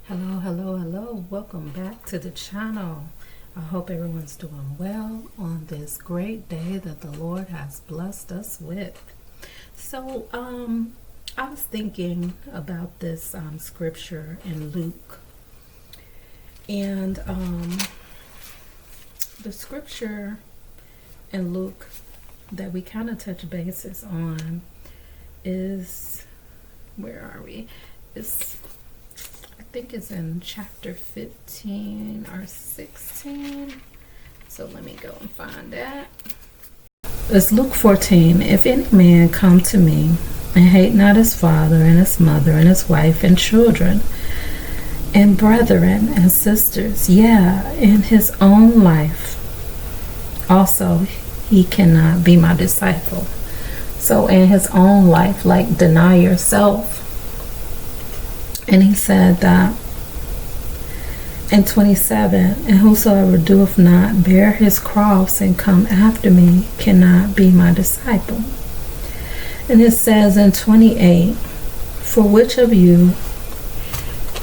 Hello. Welcome back to the channel. I hope everyone's doing well on this great day that the Lord has blessed us with. So, I was thinking about this scripture in Luke. And the scripture in Luke that we kind of touch bases on is, where are we? I think it's in chapter 15 or 16. So let me go and find that. It's Luke 14. If any man come to me and hate not his father and his mother and his wife and children and brethren and sisters, in his own life, also he cannot be my disciple. So in his own life, like deny yourself. And he said that in 27, and whosoever doeth not bear his cross and come after me cannot be my disciple. And it says in 28, for which of you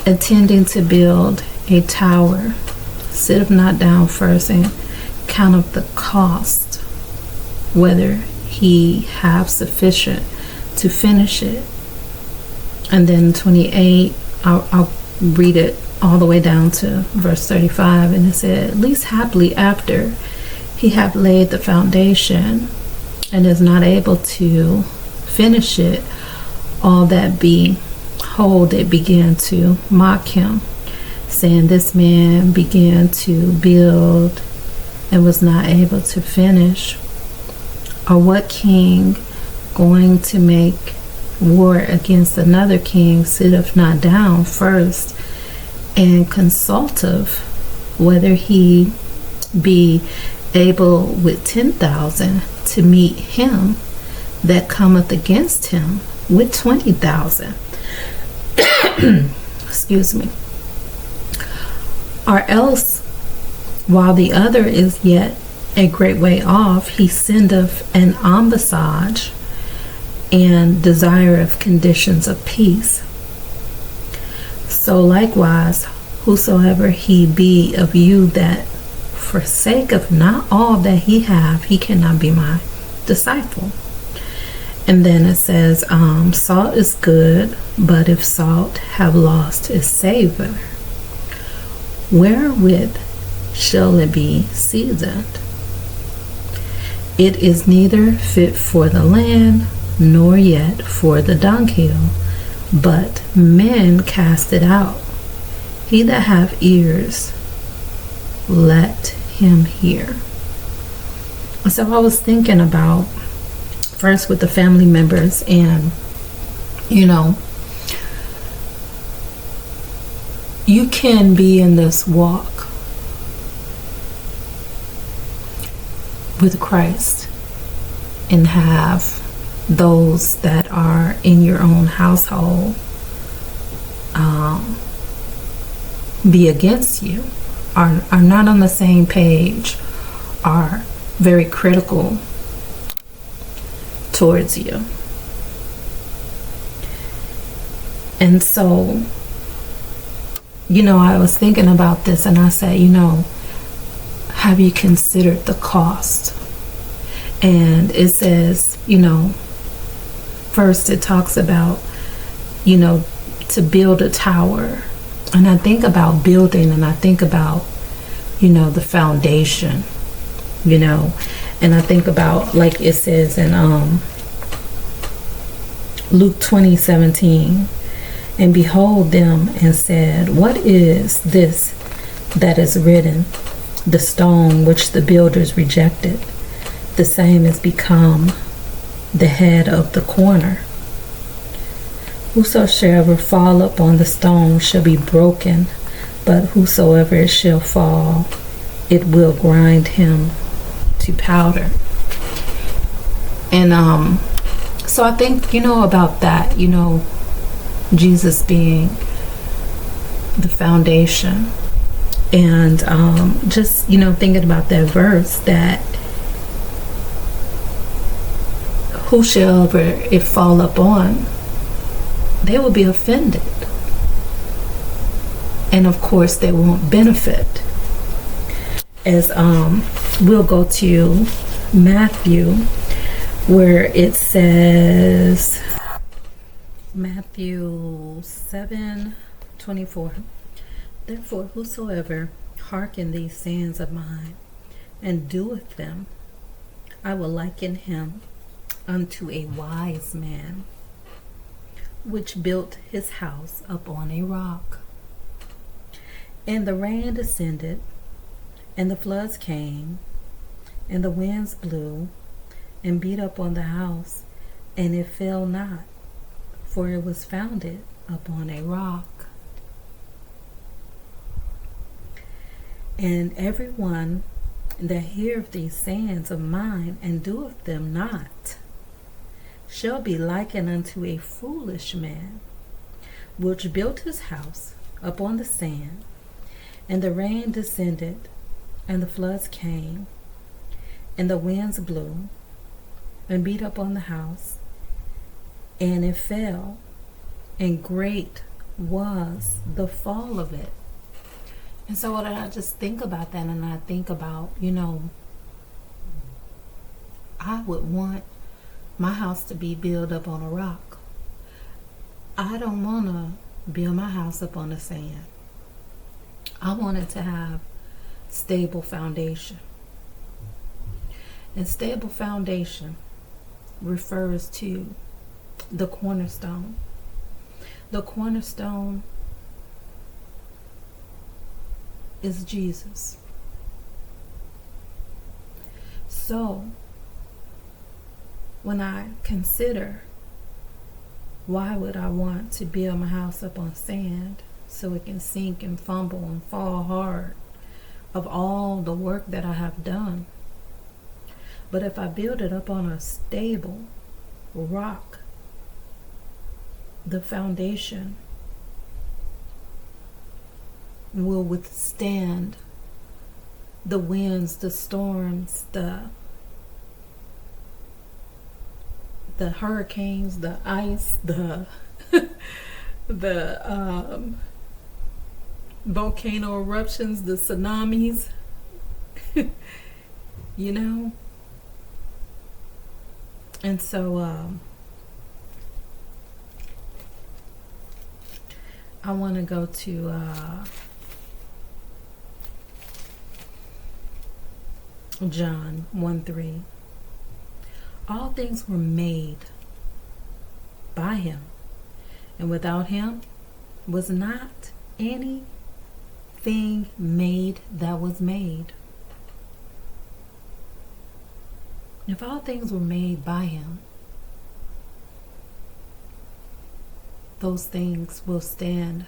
intending to build a tower sitteth not down first and counteth the cost, whether he have sufficient to finish it? And then 28, I'll read it all the way down to verse 35, and it said, at least happily after he hath laid the foundation and is not able to finish it, all that behold it began to mock him, saying, this man began to build and was not able to finish. Or what king going to make war against another king sitteth not down first and consulteth whether he be able with 10,000 to meet him that cometh against him with 20,000? Excuse me. Or else, while the other is yet a great way off, he sendeth an ambassage and desire of conditions of peace. So likewise, whosoever he be of you that forsaketh not all that he have, he cannot be my disciple. And then it says, salt is good, but if salt have lost its savor, wherewith shall it be seasoned? It is neither fit for the land, nor yet for the dunghill, but men cast it out. He that hath ears, let him hear. So I was thinking about, first with the family members, and you can be in this walk with Christ and have those that are in your own household be against you, are not on the same page, are very critical towards you. And so, I was thinking about this, and I said, have you considered the cost? And it says, first it talks about, to build a tower. And I think about building, and I think about, the foundation, and I think about, like it says in Luke 20:17, and behold them and said, what is this that is written? The stone which the builders rejected, the same is become the head of the corner. Whosoever fall upon the stone shall be broken, but whosoever it shall fall, it will grind him to powder. And so I think, about that, Jesus being the foundation. And just, thinking about that verse, that whosoever it fall upon, they will be offended. and of course they won't benefit. As we'll go to Matthew, where it says, Matthew 7:24. Therefore, whosoever hearken these sayings of mine, and doeth them, I will liken him unto a wise man, which built his house upon a rock. And the rain descended, and the floods came, and the winds blew, and beat upon the house, and it fell not, for it was founded upon a rock. And every one that heareth these sayings of mine, and doeth them not, shall be likened unto a foolish man, which built his house upon the sand. And the rain descended, and the floods came, and the winds blew, and beat upon the house, and it fell, and great was the fall of it. And so when I just think about that, and I think about, I would want my house to be built up on a rock. I don't want to build my house up on the sand. I want it to have stable foundation. And stable foundation refers to the cornerstone. The cornerstone is Jesus. So, when I consider why would I want to build my house up on sand so it can sink and fumble and fall hard of all the work that I have done? But if I build it up on a stable rock, the foundation will withstand the winds, the storms, the hurricanes, the ice, the volcano eruptions, the tsunamis, And so I want to go to John 1:3. All things were made by him, and without him was not anything made that was made. If all things were made by him, those things will stand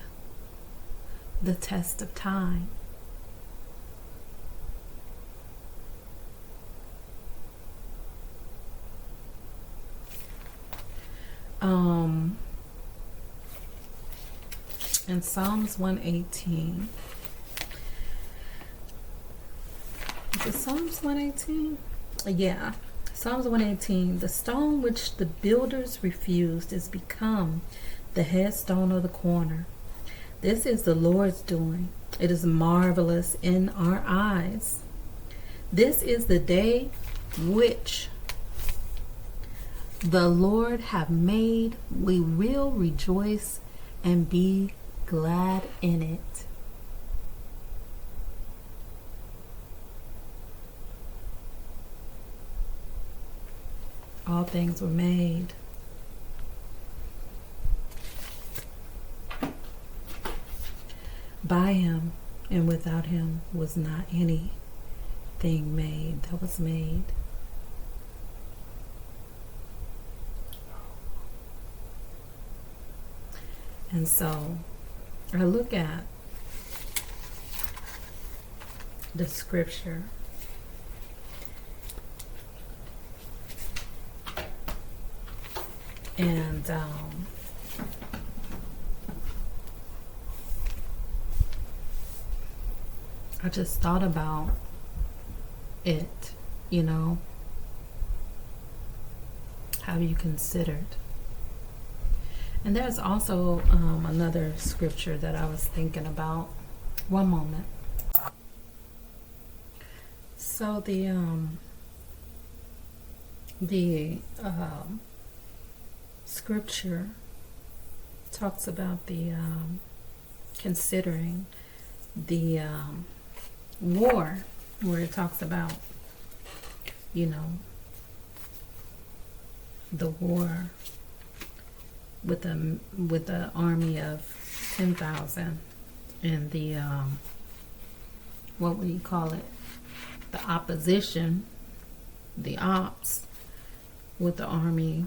the test of time. In Psalms 118, is it Psalms 118? Yeah, Psalms 118. The stone which the builders refused is become the headstone of the corner. This is the Lord's doing. It is marvelous in our eyes. This is the day which the Lord have made. We will rejoice and be glad in it. All things were made. By him, and without him was not anything made that was made. And so I look at the scripture and I just thought about it, have you considered? And there's also another scripture that I was thinking about. One moment. So the scripture talks about the considering the war, where it talks about, you know, the war with the army of 10,000 and the what would you call it? The opposition, the ops, with the army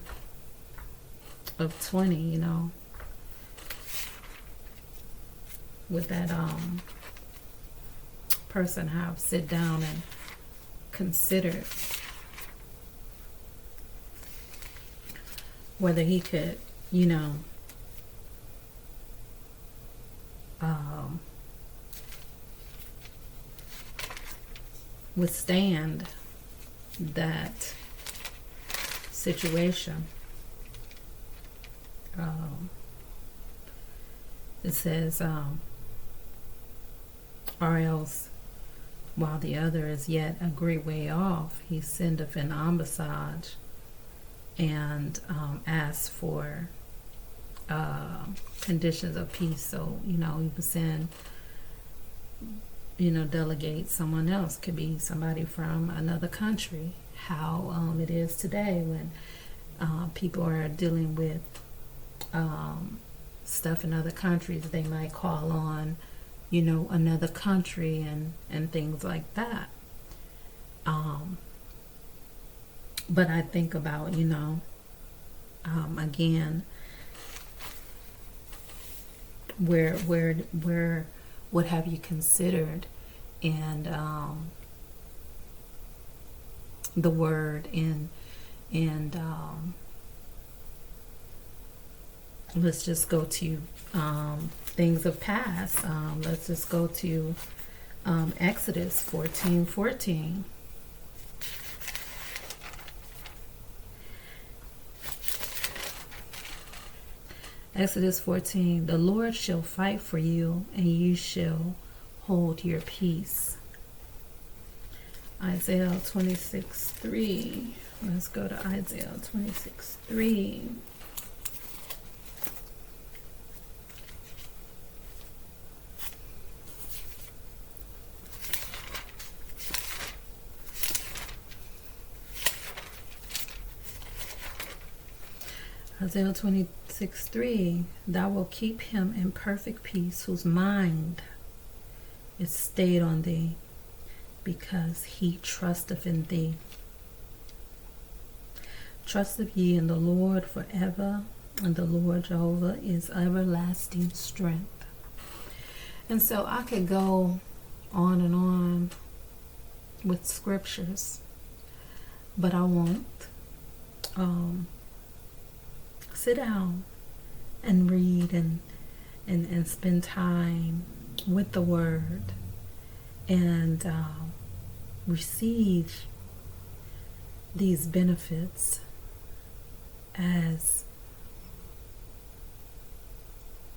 of 20, you know, with that person have sit down and consider whether he could, you know, withstand that situation. It says, or else, while the other is yet a great way off, he sendeth an ambassage and asks for conditions of peace. So, you know, you could send, you know, delegate someone else. Could be somebody from another country. How it is today when people are dealing with stuff in other countries, they might call on, you know, another country and things like that. But I think about, you know, again, where what have you considered, and the word, and let's just go to things of past. Let's just go to Exodus 14:14. Exodus 14, the Lord shall fight for you, and you shall hold your peace. Isaiah 26:3. Let's go to Isaiah 26:3. Isaiah 26:3, thou wilt keep him in perfect peace, whose mind is stayed on thee, because he trusteth in thee. Trusteth ye in the Lord forever, and the Lord Jehovah is everlasting strength. And so I could go on and on with scriptures, but I won't. Sit down and read and spend time with the word, and receive these benefits as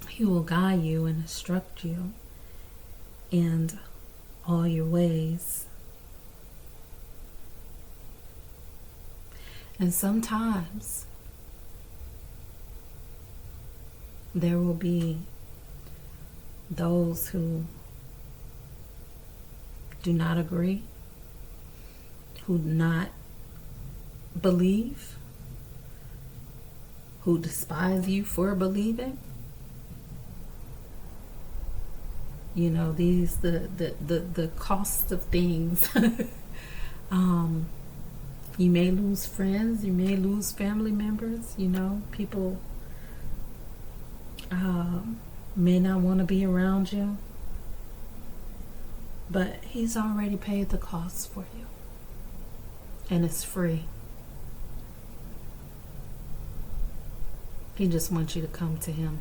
he will guide you and instruct you in all your ways. And sometimes there will be those who do not agree, who do not believe, who despise you for believing. You know, these the cost of things. You may lose friends, you may lose family members, you know, people may not want to be around you, but he's already paid the cost for you, and it's free. He just wants you to come to him.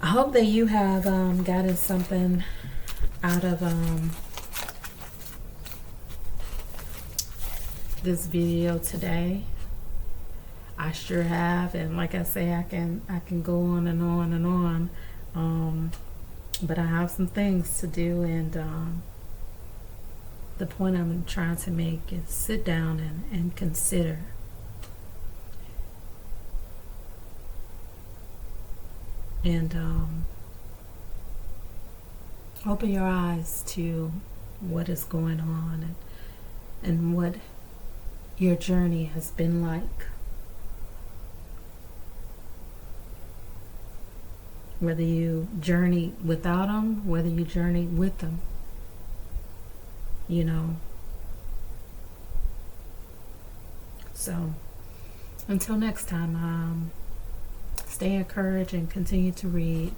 I hope that you have gotten something out of this video today. I sure have, and like I say, I can go on and on and on. But I have some things to do, and the point I'm trying to make is sit down and consider. And open your eyes to what is going on and what your journey has been like. Whether you journey without them, whether you journey with them, you know. So until next time, stay encouraged and continue to read.